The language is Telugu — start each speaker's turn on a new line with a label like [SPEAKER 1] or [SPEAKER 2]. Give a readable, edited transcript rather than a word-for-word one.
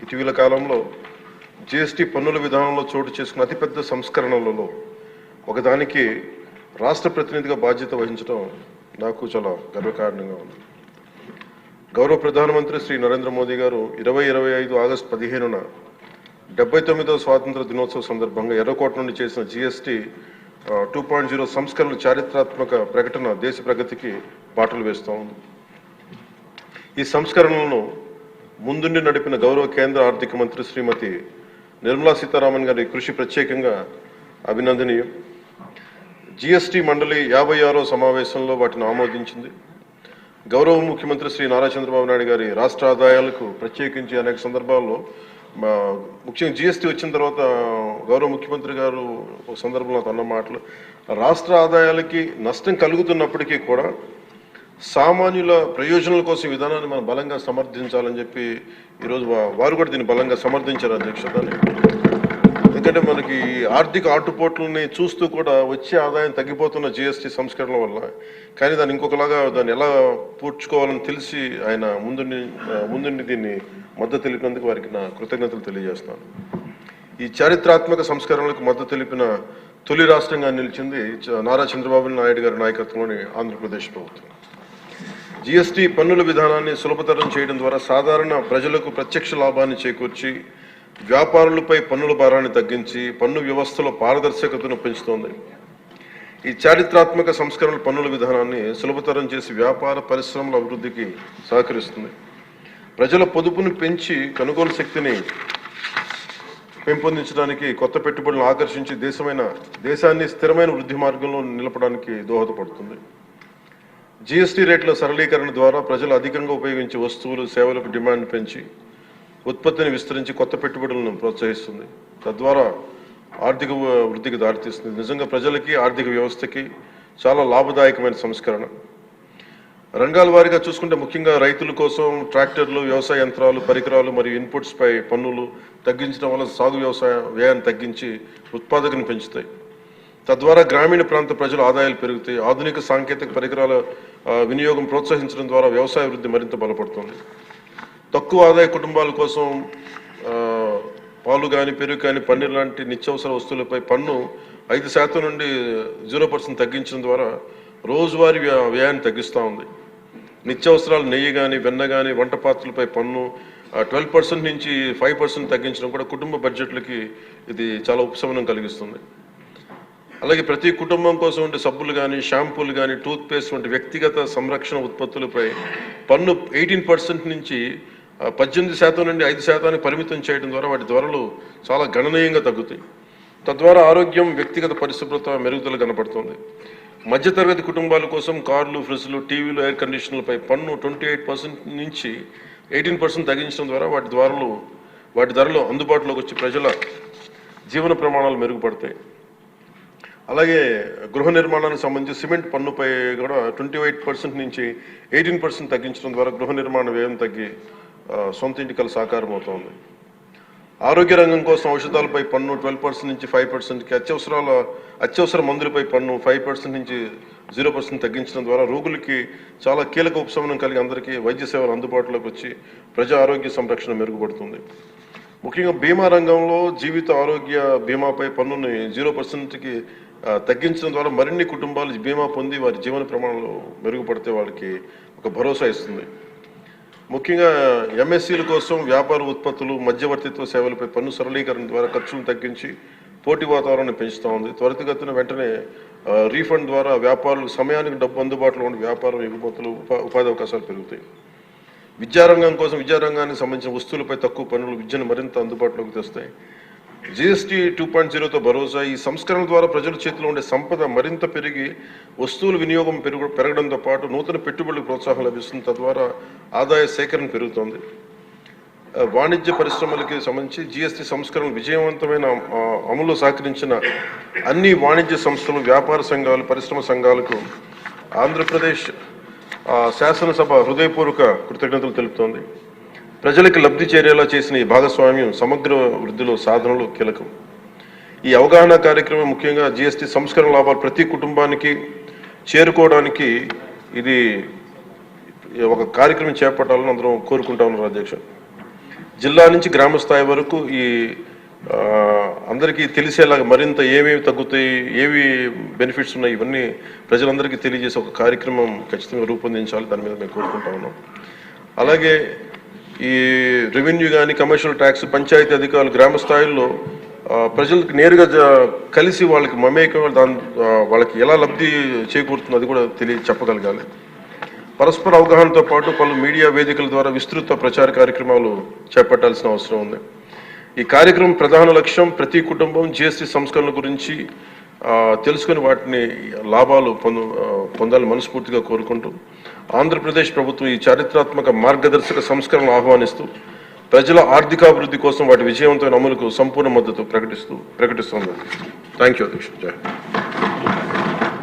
[SPEAKER 1] ఇటీవల కాలంలో జీఎస్టీ పన్నుల విధానంలో చోటు చేసుకున్న అతిపెద్ద సంస్కరణలలో ఒకదానికి రాష్ట్ర ప్రతినిధిగా బాధ్యత వహించడం నాకు చాలా గర్వకారణంగా ఉంది. గౌరవ ప్రధానమంత్రి శ్రీ నరేంద్ర మోదీ గారు 2025 ఆగస్టు 15న 79వ స్వాతంత్ర దినోత్సవ సందర్భంగా ఎర్రకోట నుండి చేసిన జీఎస్టీ 2.0 సంస్కరణల చారిత్రాత్మక ప్రకటన దేశ ప్రగతికి బాటలు వేస్తూ ఉంది. ఈ సంస్కరణలను ముందుండి నడిపిన గౌరవ కేంద్ర ఆర్థిక మంత్రి శ్రీమతి నిర్మలా సీతారామన్ గారి కృషి ప్రత్యేకంగా అభినందనీయం. జీఎస్టీ మండలి 56వ సమావేశంలో వాటిని ఆమోదించింది. గౌరవ ముఖ్యమంత్రి శ్రీ నారా చంద్రబాబు నాయుడు గారి రాష్ట్ర ఆదాయాలకు ప్రత్యేకించి అనేక సందర్భాల్లో ముఖ్యంగా జీఎస్టీ వచ్చిన తర్వాత గౌరవ ముఖ్యమంత్రి గారు ఒక సందర్భంలో అన్న మాటలు, రాష్ట్ర ఆదాయాలకి నష్టం కలుగుతున్నప్పటికీ కూడా సామాన్యుల ప్రయోజనాల కోసం విధానాన్ని మనం బలంగా సమర్థించాలని చెప్పి ఈరోజు వారు కూడా దీన్ని బలంగా సమర్థించారు అధ్యక్షతని. ఎందుకంటే మనకి ఆర్థిక ఆటుపోట్లని చూస్తూ కూడా వచ్చే ఆదాయం తగ్గిపోతున్న జీఎస్టీ సంస్కరణల వల్ల, కానీ దాన్ని ఇంకొకలాగా దాన్ని ఎలా పూడ్చుకోవాలని తెలిసి ఆయన ముందుండి దీన్ని మద్దతు తెలిపినందుకు వారికి నా కృతజ్ఞతలు తెలియజేస్తాను. ఈ చారిత్రాత్మక సంస్కరణలకు మద్దతు తెలిపిన తొలి రాష్ట్రంగా నిలిచింది నారా చంద్రబాబు నాయుడు గారి నాయకత్వంలోని ఆంధ్రప్రదేశ్ ప్రభుత్వం. జీఎస్టీ పన్నుల విధానాన్ని సులభతరం చేయడం ద్వారా సాధారణ ప్రజలకు ప్రత్యక్ష లాభాన్ని చేకూర్చి వ్యాపారులపై పన్నుల భారాన్ని తగ్గించి పన్ను వ్యవస్థలో పారదర్శకతను పెంచుతోంది. ఈ చారిత్రాత్మక సంస్కరణల పన్నుల విధానాన్ని సులభతరం చేసి వ్యాపార పరిశ్రమల అభివృద్ధికి సహకరిస్తుంది. ప్రజల పొదుపును పెంచి కొనుగోలు శక్తిని పెంపొందించడానికి, కొత్త పెట్టుబడులను ఆకర్షించి దేశాన్ని స్థిరమైన వృద్ధి మార్గంలో నిలపడానికి దోహదపడుతుంది. జీఎస్టీ రేట్ల సరళీకరణ ద్వారా ప్రజలు అధికంగా ఉపయోగించే వస్తువులు సేవలకు డిమాండ్ పెంచి ఉత్పత్తిని విస్తరించి కొత్త పెట్టుబడులను ప్రోత్సహిస్తుంది. తద్వారా ఆర్థిక వృద్ధికి దారితీస్తుంది. నిజంగా ప్రజలకి ఆర్థిక వ్యవస్థకి చాలా లాభదాయకమైన సంస్కరణ. రంగాల వారీగా చూసుకుంటే ముఖ్యంగా రైతుల కోసం ట్రాక్టర్లు, వ్యవసాయ యంత్రాలు, పరికరాలు మరియు ఇన్పుట్స్ పై పన్నులు తగ్గించడం వల్ల సాగు వ్యవసాయ వ్యయాన్ని తగ్గించి ఉత్పాదకను పెంచుతాయి. తద్వారా గ్రామీణ ప్రాంత ప్రజల ఆదాయాలు పెరుగుతాయి. ఆధునిక సాంకేతిక పరికరాల వినియోగం ప్రోత్సహించడం ద్వారా వ్యవసాయ వృద్ధి మరింత బలపడుతుంది. తక్కువ ఆదాయ కుటుంబాల కోసం పాలు కానీ, పెరుగు కానీ, పన్నీర్ లాంటి నిత్యావసర వస్తువులపై పన్ను 5% నుండి 0% తగ్గించడం ద్వారా రోజువారీ వ్యయాన్ని తగ్గిస్తూ ఉంది. నిత్యావసరాలు నెయ్యి కానీ, వెన్న కానీ, వంట పాత్రలపై పన్ను 12% నుంచి 5% తగ్గించడం కూడా కుటుంబ బడ్జెట్లకి ఇది చాలా ఉపశమనం కలిగిస్తుంది. అలాగే ప్రతి కుటుంబం కోసం ఉండే సబ్బులు కానీ, షాంపూలు కానీ, టూత్పేస్ట్ వంటి వ్యక్తిగత సంరక్షణ ఉత్పత్తులపై పన్ను 18% నుంచి 18% నుండి 5% పరిమితం చేయడం ద్వారా వాటి ధరలు చాలా గణనీయంగా తగ్గుతాయి. తద్వారా ఆరోగ్యం, వ్యక్తిగత పరిశుభ్రత మెరుగుదల కనపడుతుంది. మధ్యతరగతి కుటుంబాల కోసం కార్లు, ఫ్రిడ్జ్లు, టీవీలు, ఎయిర్ కండిషనర్లపై పన్ను 28% నుంచి 18% తగ్గించడం ద్వారా వాటి ధరలు అందుబాటులోకి వచ్చి ప్రజల జీవన ప్రమాణాలు మెరుగుపడతాయి. అలాగే గృహ నిర్మాణానికి సంబంధించి సిమెంట్ పన్నుపై కూడా 28% నుంచి 18% తగ్గించడం ద్వారా గృహ నిర్మాణ వ్యయం తగ్గి సొంత ఇంటికల సాకారం అవుతుంది. ఆరోగ్య రంగం కోసం ఔషధాలపై పన్ను 12% నుంచి 5%కి, అత్యవసర మందులపై పన్ను 5% నుంచి 0% తగ్గించడం ద్వారా రోగులకి చాలా కీలక ఉపశమనం కలిగి అందరికీ వైద్య సేవలు అందుబాటులోకి వచ్చి ప్రజా ఆరోగ్య సంరక్షణ మెరుగుపడుతుంది. ముఖ్యంగా బీమా రంగంలో జీవిత ఆరోగ్య బీమాపై పన్నుని 0%కి తగ్గించడం ద్వారా మరిన్ని కుటుంబాలు బీమా పొంది వారి జీవన ప్రమాణాలు మెరుగుపడితే వాళ్ళకి ఒక భరోసా ఇస్తుంది. ముఖ్యంగా ఎంఎస్సీల కోసం వ్యాపార ఉత్పత్తులు, మధ్యవర్తిత్వ సేవలపై పన్ను సరళీకరణ ద్వారా ఖర్చులను తగ్గించి పోటీ వాతావరణాన్ని పెంచుతూ ఉంది. త్వరితగతిన వెంటనే రీఫండ్ ద్వారా వ్యాపారులకు సమయానికి డబ్బు అందుబాటులో ఉండే వ్యాపారం, ఎగుమతులు, ఉపాధి అవకాశాలు పెరుగుతాయి. విద్యారంగం కోసం విద్యారంగానికి సంబంధించిన వస్తువులపై తక్కువ పన్నులు విద్యను మరింత అందుబాటులోకి తెస్తాయి. జీఎస్టీ 2.0తో భరోసా. ఈ సంస్కరణ ద్వారా ప్రజల చేతిలో ఉండే సంపద మరింత పెరిగి వస్తువుల వినియోగం పెరగడంతో పాటు నూతన పెట్టుబడులకు ప్రోత్సాహం లభిస్తుంది. తద్వారా ఆదాయ సేకరణ పెరుగుతోంది. వాణిజ్య పరిశ్రమలకి సంబంధించి జీఎస్టీ సంస్కరణ విజయవంతమైన అమలు సహకరించిన అన్ని వాణిజ్య సంస్థలు, వ్యాపార సంఘాలు, పరిశ్రమ సంఘాలకు ఆంధ్రప్రదేశ్ శాసనసభ హృదయపూర్వక కృతజ్ఞతలు తెలుపుతోంది. ప్రజలకు లబ్ధి చేరేలా చేసిన ఈ భాగస్వామ్యం సమగ్ర వృద్ధిలో సాధనలో కీలకం. ఈ అవగాహన కార్యక్రమం ముఖ్యంగా జీఎస్టీ సంస్కరణ లాభాలు ప్రతి కుటుంబానికి చేరుకోవడానికి ఇది ఒక కార్యక్రమం చేపట్టాలని అందరం కోరుకుంటా ఉన్నారు అధ్యక్ష. జిల్లా నుంచి గ్రామ స్థాయి వరకు ఈ అందరికీ తెలిసేలాగా మరింత ఏమేమి తగ్గుతాయి, ఏవి బెనిఫిట్స్ ఉన్నాయి, ఇవన్నీ ప్రజలందరికీ తెలియజేసే ఒక కార్యక్రమం ఖచ్చితంగా రూపొందించాలి. దాని మీద మేము కోరుకుంటా ఉన్నాం. అలాగే ఈ రెవెన్యూ కానీ, కమర్షియల్ ట్యాక్స్, పంచాయతీ అధికారులు గ్రామ స్థాయిల్లో ప్రజలకు నేరుగా కలిసి వాళ్ళకి మమేకం వాళ్ళకి ఎలా లబ్ధి చేకూరుతుందో అది కూడా చెప్పగలగాలి. పరస్పర అవగాహనతో పాటు పలు మీడియా వేదికల ద్వారా విస్తృత ప్రచార కార్యక్రమాలు చేపట్టాల్సిన అవసరం ఉంది. ఈ కార్యక్రమం ప్రధాన లక్ష్యం ప్రతి కుటుంబం జీఎస్టీ సంస్కరణల గురించి తెలుసుకుని వాటిని లాభాలు పొందాలని మనస్ఫూర్తిగా కోరుకుంటూ ఆంధ్రప్రదేశ్ ప్రభుత్వం ఈ చారిత్రాత్మక మార్గదర్శక సంస్కరణలు ఆహ్వానిస్తూ ప్రజల ఆర్థికాభివృద్ధి కోసం వాటి విజయవంతమైన అమలుకు సంపూర్ణ మద్దతు ప్రకటిస్తోంది. థ్యాంక్ యూ అధ్యక్ష. జై.